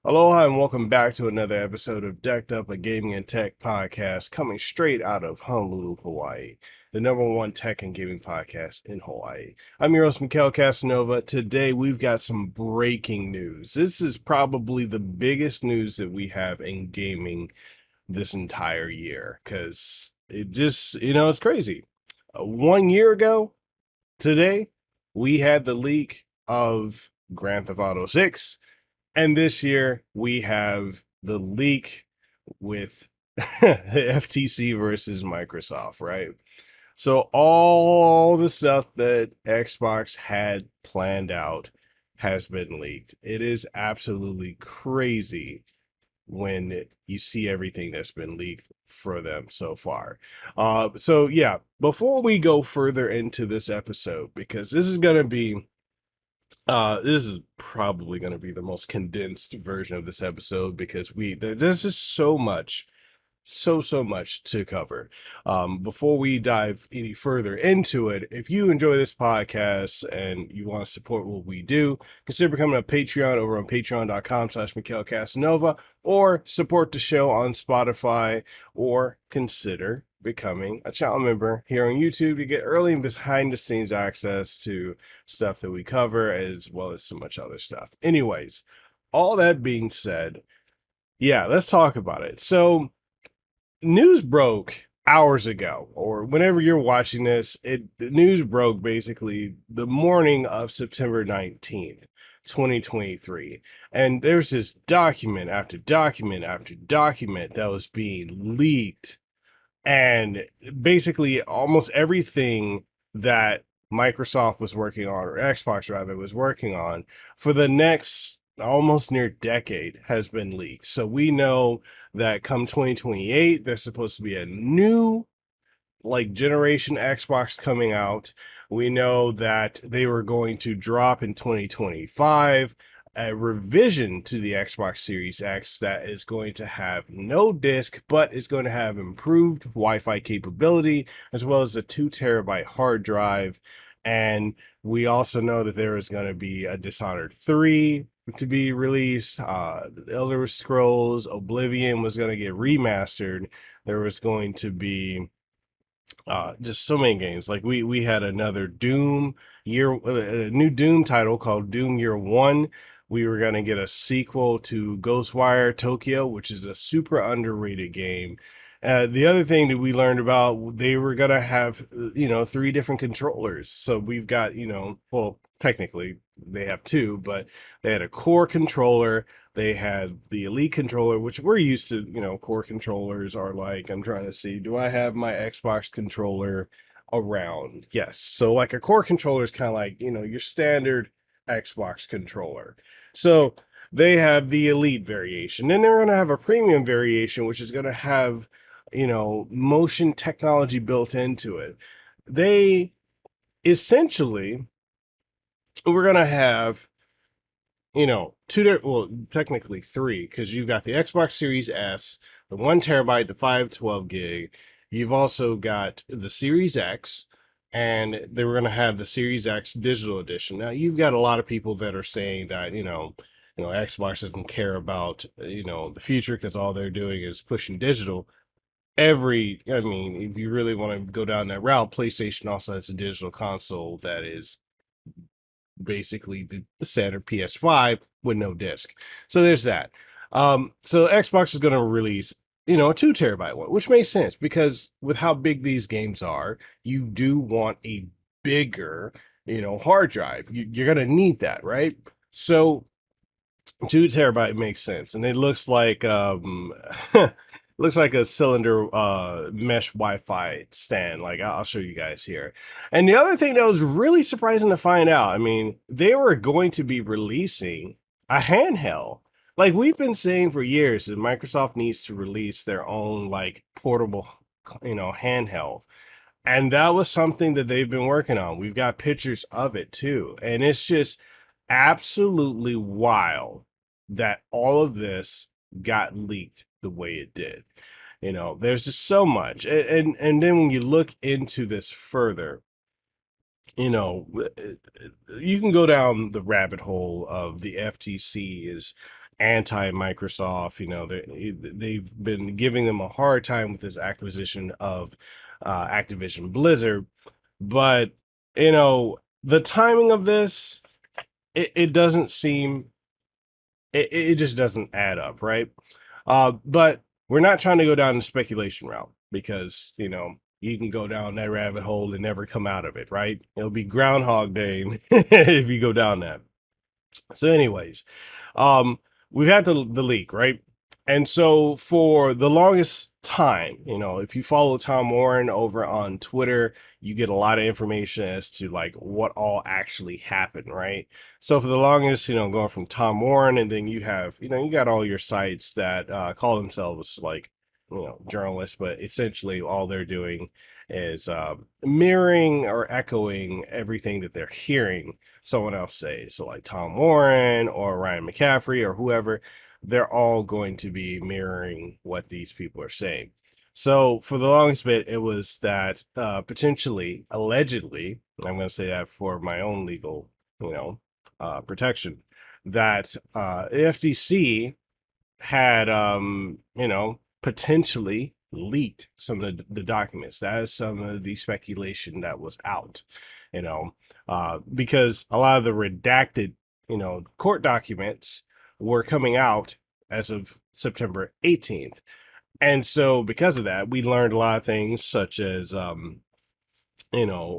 Aloha and welcome back to another episode of Decked Up, a gaming and tech podcast coming straight out of Honolulu, Hawaii, the number one tech and gaming podcast in Hawaii. I'm your host, Mikhail Casanova. Today we've got some breaking news. This is probably the biggest news that we have in gaming this entire year because it just, it's crazy. 1 year ago today, we had the leak of Grand Theft Auto 6. And this year we have the leak with FTC versus Microsoft, right? So all the stuff that Xbox had planned out has been leaked. It is absolutely crazy when you see everything that's been leaked for them so far. So yeah, before we go further into this episode, because this is probably going to be the most condensed version of this episode because there's just so much to cover. Before we dive any further into it, if you enjoy this podcast and you want to support what we do, consider becoming a Patreon over on patreon.com/Mikhail Casanova, or support the show on Spotify, or consider becoming a channel member here on YouTube to get early and behind the scenes access to stuff that we cover, as well as so much other stuff. Anyways, all that being said, yeah, let's talk about it. So news broke hours ago, or whenever you're watching this, the news broke basically the morning of September 19th, 2023. And there's this document after document after document that was being leaked. And basically almost everything that Microsoft was working on, or Xbox rather, was working on for the next almost near decade has been leaked. So we know that come 2028, there's supposed to be a new generation Xbox coming out. We know that they were going to drop in 2025 a revision to the Xbox Series X that is going to have no disc, but is going to have improved Wi-Fi capability, as well as a 2 terabyte hard drive. And we also know that there is going to be a Dishonored 3 to be released. Elder Scrolls Oblivion was going to get remastered. There was going to be just so many games. Like we had another a new Doom title called Doom Year One. We were gonna get a sequel to Ghostwire Tokyo, which is a super underrated game. The other thing that we learned about, they were gonna have 3 different controllers. So we've got well, technically they have two, but they had a core controller. They had the Elite controller, which we're used to. Core controllers are like, I'm trying to see, do I have my Xbox controller around? Yes. So like a core controller is kind of like, your standard Xbox controller. So they have the Elite variation. Then they're going to have a premium variation, which is going to have, motion technology built into it. They essentially, we're going to have well, technically three, because you've got the Xbox Series S, the 1 terabyte, the 512 gig. You've also got the Series X, and they were going to have the Series X digital edition. Now, you've got a lot of people that are saying that, Xbox doesn't care about, the future because all they're doing is pushing digital. I mean, if you really want to go down that route, PlayStation also has a digital console that is basically the standard PS5 with no disc. So there's that. So Xbox is going to release, a 2 terabyte one, which makes sense because with how big these games are, you do want a bigger, hard drive. You're going to need that, right? So 2 terabyte makes sense, and it looks like looks like a cylinder mesh Wi-Fi stand. Like I'll show you guys here. And the other thing that was really surprising to find out, I mean, they were going to be releasing a handheld. Like we've been saying for years that Microsoft needs to release their own like portable, handheld. And that was something that they've been working on. We've got pictures of it too. And it's just absolutely wild that all of this got leaked the way it did. There's just so much. And then when you look into this further, you can go down the rabbit hole of the FTC is anti-Microsoft. They've been giving them a hard time with this acquisition of Activision Blizzard. But the timing of this, it doesn't seem, it just doesn't add up, right? But we're not trying to go down the speculation route because you can go down that rabbit hole and never come out of it, right? It'll be Groundhog Day if you go down that. So, anyways, um, we've had the leak, right? And so for the longest time, if you follow Tom Warren over on Twitter, you get a lot of information as to like what all actually happened, right? So for the longest, going from Tom Warren, and then you have, you got all your sites that call themselves like, journalists, but essentially all they're doing is mirroring or echoing everything that they're hearing someone else say. So like Tom Warren or Ryan McCaffrey or whoever, they're all going to be mirroring what these people are saying. So for the longest bit, it was that potentially, allegedly, I'm going to say that for my own legal, protection, that the FTC had, potentially leaked some of the documents. That is some of the speculation that was out, because a lot of the redacted, court documents were coming out as of September 18th. And so because of that, we learned a lot of things such as, even without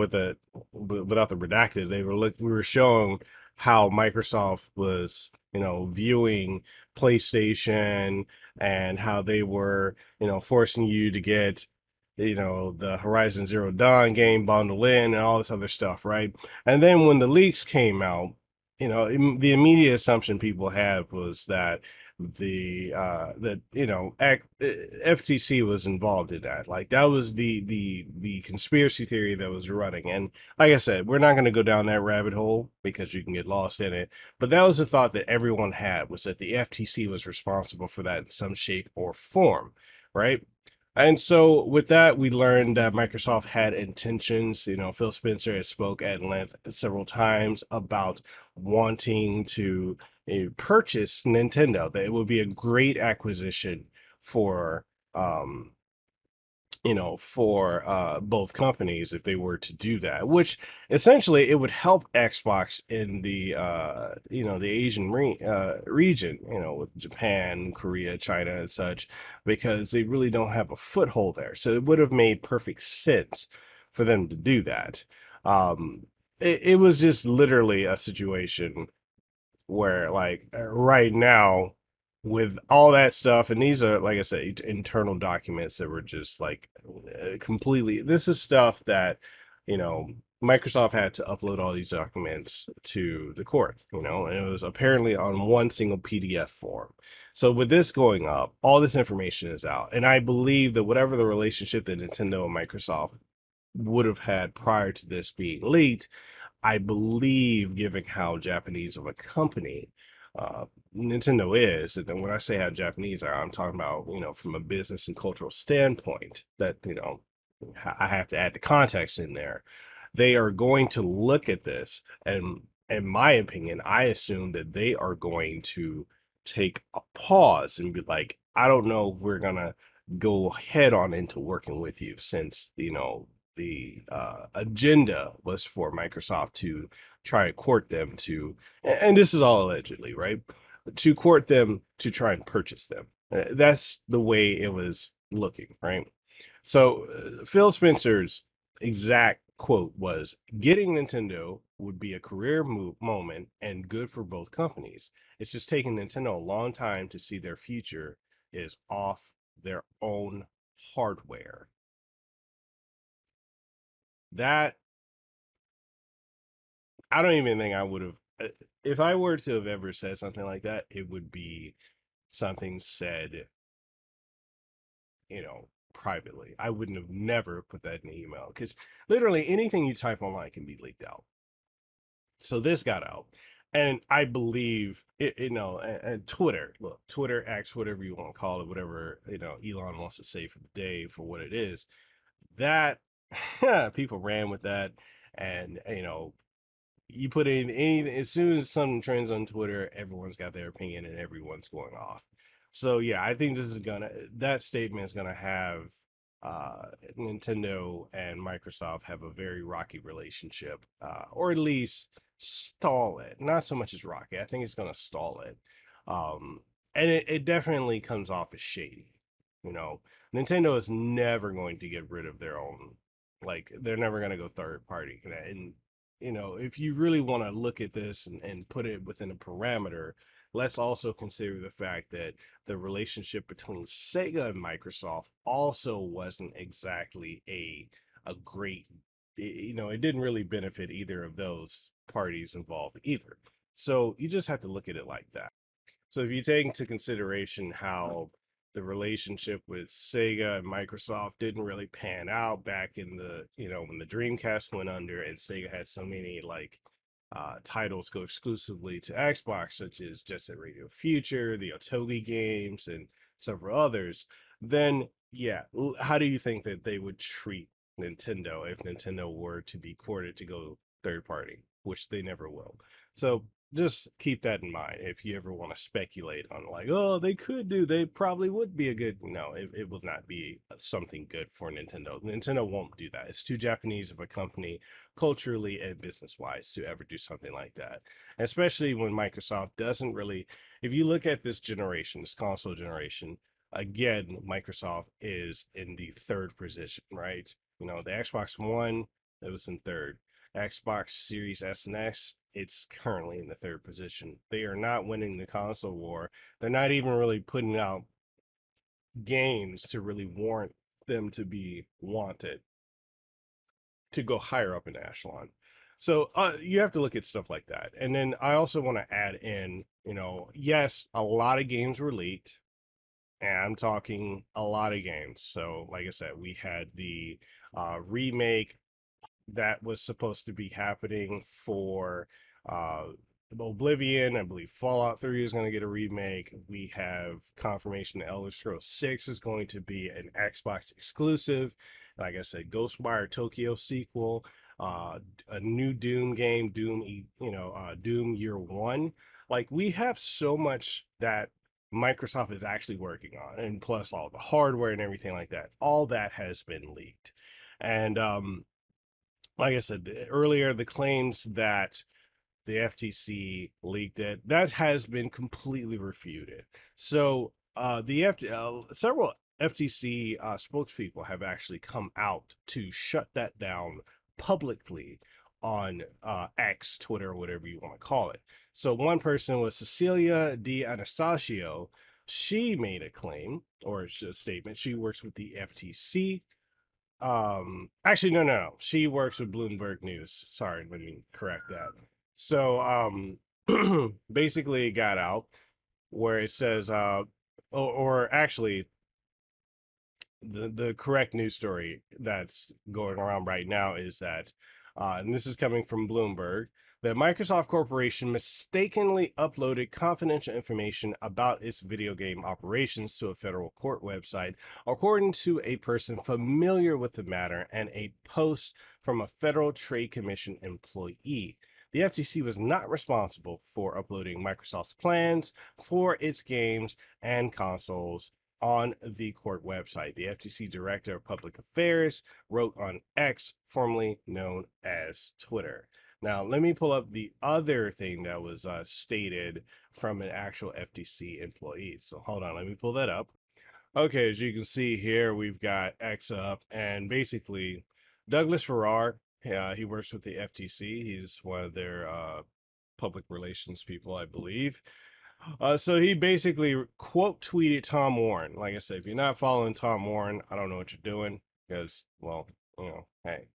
the redacted, we were shown how Microsoft was, viewing PlayStation and how they were, forcing you to get, the Horizon Zero Dawn game bundle in and all this other stuff, right? And then when the leaks came out, the immediate assumption people had was that FTC was involved in that. Like that was the conspiracy theory that was running. And like I said, we're not going to go down that rabbit hole because you can get lost in it. But that was the thought that everyone had, was that the FTC was responsible for that in some shape or form, right? And so with that, we learned that Microsoft had intentions. Phil Spencer had spoke at length several times about wanting to purchase Nintendo. That it would be a great acquisition for both companies if they were to do that, which essentially it would help Xbox in the Asian region, with Japan, Korea, China, and such, because they really don't have a foothold there. So it would have made perfect sense for them to do that. It was just literally a situation where like right now with all that stuff, and these are, like I said, internal documents that were just like completely, this is stuff that you know Microsoft had to upload all these documents to the court, and it was apparently on one single PDF form. So with this going up, all this information is out, and I believe that whatever the relationship that Nintendo and Microsoft would have had prior to this being leaked, I believe, given how Japanese of a company uh, Nintendo is, and then when I say how Japanese are, I'm talking about, from a business and cultural standpoint, that, I have to add the context in there. They are going to look at this, and in my opinion, I assume that they are going to take a pause and be like, I don't know if we're gonna go head on into working with you, since, the agenda was for Microsoft to try and court them to, and this is all allegedly, right? To court them to try and purchase them. That's the way it was looking, right? So Phil Spencer's exact quote was, "Getting Nintendo would be a career moment and good for both companies. It's just taking Nintendo a long time to see their future is off their own hardware." That, I don't even think I would have, if I were to have ever said something like that, it would be something said, privately. I wouldn't have never put that in an email, because literally anything you type online can be leaked out. So this got out. And I believe it, and Twitter, look, Twitter, X, whatever you want to call it, whatever, Elon wants to say for the day for what it is, that people ran with that. And, you put in anything, as soon as something trends on Twitter, everyone's got their opinion and everyone's going off. So yeah, I think that statement is gonna have Nintendo and Microsoft have a very rocky relationship, or at least stall it. Not so much as rocky. I think it's gonna stall it. Um, and it definitely comes off as shady. You know, Nintendo is never going to get rid of their own, like they're never going to go third party. And you know, if you really want to look at this and put it within a parameter, let's also consider the fact that the relationship between Sega and Microsoft also wasn't exactly a great, you know, it didn't really benefit either of those parties involved either. So you just have to look at it like that. So if you take into consideration how the relationship with Sega and Microsoft didn't really pan out back in the, you know, when the Dreamcast went under and Sega had so many like titles go exclusively to Xbox, such as Jet Set Radio Future, the Otogi games, and several others, then yeah, how do you think that they would treat Nintendo if Nintendo were to be courted to go third party, which they never will? So just keep that in mind if you ever want to speculate on like, oh, they probably would be a good, no, it will not be something good for Nintendo won't do that. It's too Japanese of a company culturally and business wise to ever do something like that, especially when Microsoft doesn't really, if you look at this generation, this console generation, again, Microsoft is in the third position, right? You know, the Xbox One, it was in third. Xbox Series S and X, it's currently in the third position. They are not winning the console war. They're not even really putting out games to really warrant them to be wanted to go higher up in the echelon. So you have to look at stuff like that. And then I also want to add in, you know, yes, a lot of games were leaked. And I'm talking a lot of games. So, like I said, we had the remake that was supposed to be happening for uh, Oblivion. I believe Fallout 3 is going to get a remake. We have confirmation that Elder Scrolls 6 is going to be an Xbox exclusive. Like I said, Ghostwire Tokyo sequel, a new Doom game, Doom Year One. Like we have so much that Microsoft is actually working on, and plus all the hardware and everything like that. All that has been leaked, and like I said earlier, the claims that the FTC leaked it, that has been completely refuted. So several FTC spokespeople have actually come out to shut that down publicly on X, Twitter, or whatever you want to call it. So one person was Cecilia D. Anastasio. She made a claim or a statement. She works with the FTC. Actually, no. She works with Bloomberg News. Sorry, let me correct that. So, basically, it got out where it says, or actually, the correct news story that's going around right now is that, and this is coming from Bloomberg, that Microsoft Corporation mistakenly uploaded confidential information about its video game operations to a federal court website, according to a person familiar with the matter and a post from a Federal Trade Commission employee. The FTC was not responsible for uploading Microsoft's plans for its games and consoles on the court website. The FTC Director of Public Affairs wrote on X, formerly known as Twitter. Now, let me pull up the other thing that was stated from an actual FTC employee. So hold on, let me pull that up. Okay, as you can see here, we've got X up, and basically, Douglas Farrar, he works with the FTC. He's one of their public relations people, I believe. So he basically quote tweeted Tom Warren. Like I said, if you're not following Tom Warren, I don't know what you're doing because, well, you know, hey.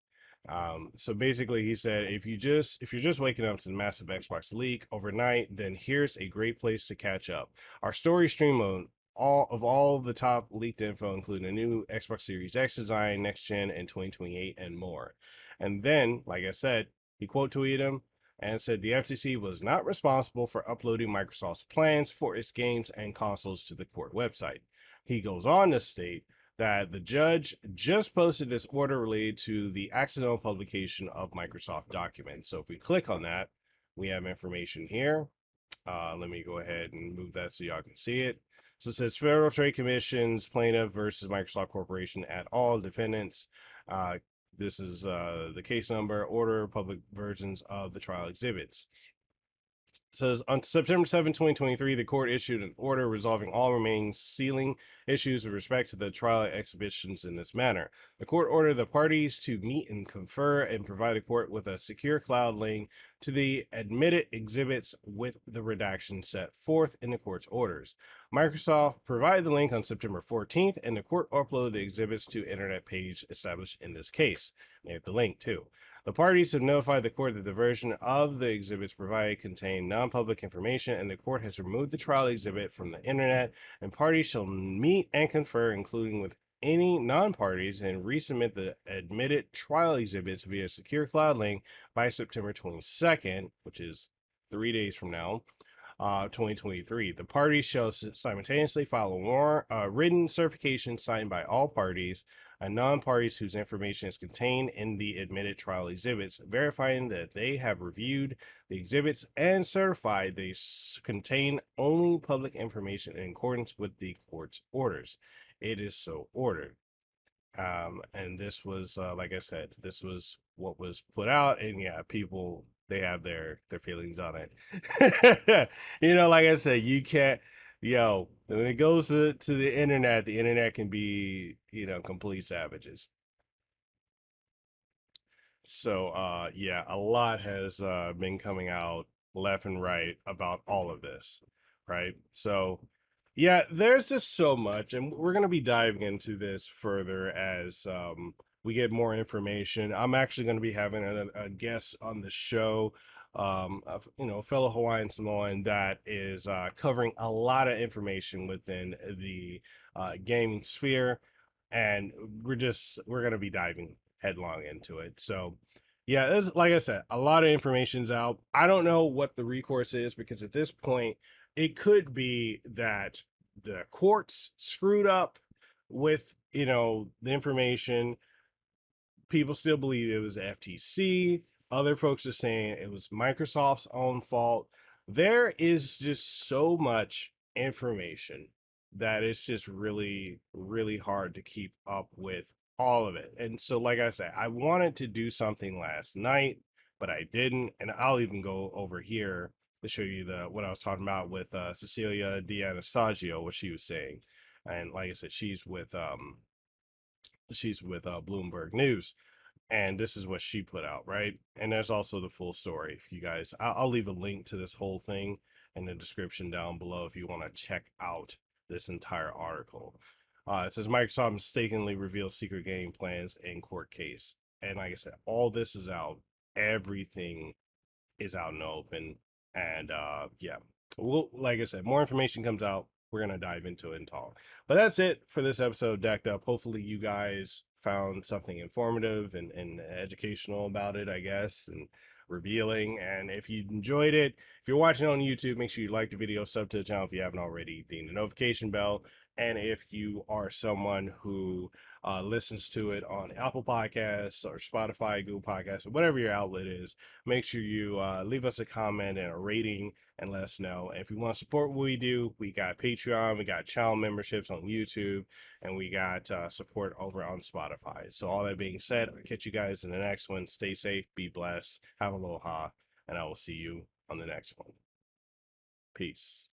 So basically, he said, if you're just waking up to the massive Xbox leak overnight, then here's a great place to catch up. Our story stream on all the top leaked info, including a new Xbox Series X design, next gen, and 2028, and more. And then, like I said, he quote tweeted him and said the FTC was not responsible for uploading Microsoft's plans for its games and consoles to the court website. He goes on to state that the judge just posted this order related to the accidental publication of Microsoft documents. So if we click on that, we have information here. Let me go ahead and move that so y'all can see it. So it says Federal Trade Commission's plaintiff versus Microsoft Corporation at all defendants. This is the case number, order, public versions of the trial exhibits. Says on September 7, 2023, the court issued an order resolving all remaining sealing issues with respect to the trial exhibitions in this manner. The court ordered the parties to meet and confer and provide the court with a secure cloud link to the admitted exhibits with the redaction set forth in the court's orders. Microsoft provided the link on September 14th, and the court uploaded the exhibits to internet page established in this case. They have the link too. The parties have notified the court that the version of the exhibits provided contained non-public information, and the court has removed the trial exhibit from the internet, and parties shall meet and confer, including with any non-parties, and resubmit the admitted trial exhibits via secure cloud link by September 22nd, which is 3 days from now, 2023. The parties shall simultaneously file a written certification signed by all parties and non-parties whose information is contained in the admitted trial exhibits, verifying that they have reviewed the exhibits and certified they contain only public information in accordance with the court's orders. It is so ordered. And this was, like I said, this was what was put out, and yeah, people, they have their feelings on it. Like I said, you can't, when it goes to the internet can be, complete savages. So yeah, a lot has been coming out left and right about all of this, right? So yeah, there's just so much, and we're going to be diving into this further as we get more information. I'm actually going to be having a guest on the show, a fellow Hawaiian Samoan that is covering a lot of information within the gaming sphere, and we're going to be diving headlong into it. So yeah, there's, like I said, a lot of information's out. I don't know what the recourse is, because at this point it could be that the courts screwed up with, the information. People still believe it was the FTC. Other folks are saying it was Microsoft's own fault. There is just so much information that it's just really, really hard to keep up with all of it. And so, like I said, I wanted to do something last night, but I didn't. And I'll even go over here to show you what I was talking about with Cecilia D'Anastasio, what she was saying. And like I said, she's with Bloomberg News, and this is what she put out, right? And there's also the full story. If you guys, I'll leave a link to this whole thing in the description down below if you want to check out this entire article. It says Microsoft mistakenly reveals secret game plans in court case, and like I said, all this is out. Everything is out in the open, and yeah, like I said, more information comes out, we're gonna dive into it and talk. But that's it for this episode, Decked Up. Hopefully you guys found something informative and educational about it, I guess, and revealing. And if you enjoyed it, if you're watching on YouTube, make sure you like the video, sub to the channel if you haven't already, ding the notification bell. And if you are someone who listens to it on Apple Podcasts or Spotify, Google Podcasts, or whatever your outlet is, make sure you leave us a comment and a rating and let us know. And if you want to support what we do, we got Patreon, we got channel memberships on YouTube, and we got support over on Spotify. So all that being said, I'll catch you guys in the next one. Stay safe, be blessed, have aloha, and I will see you on the next one. Peace.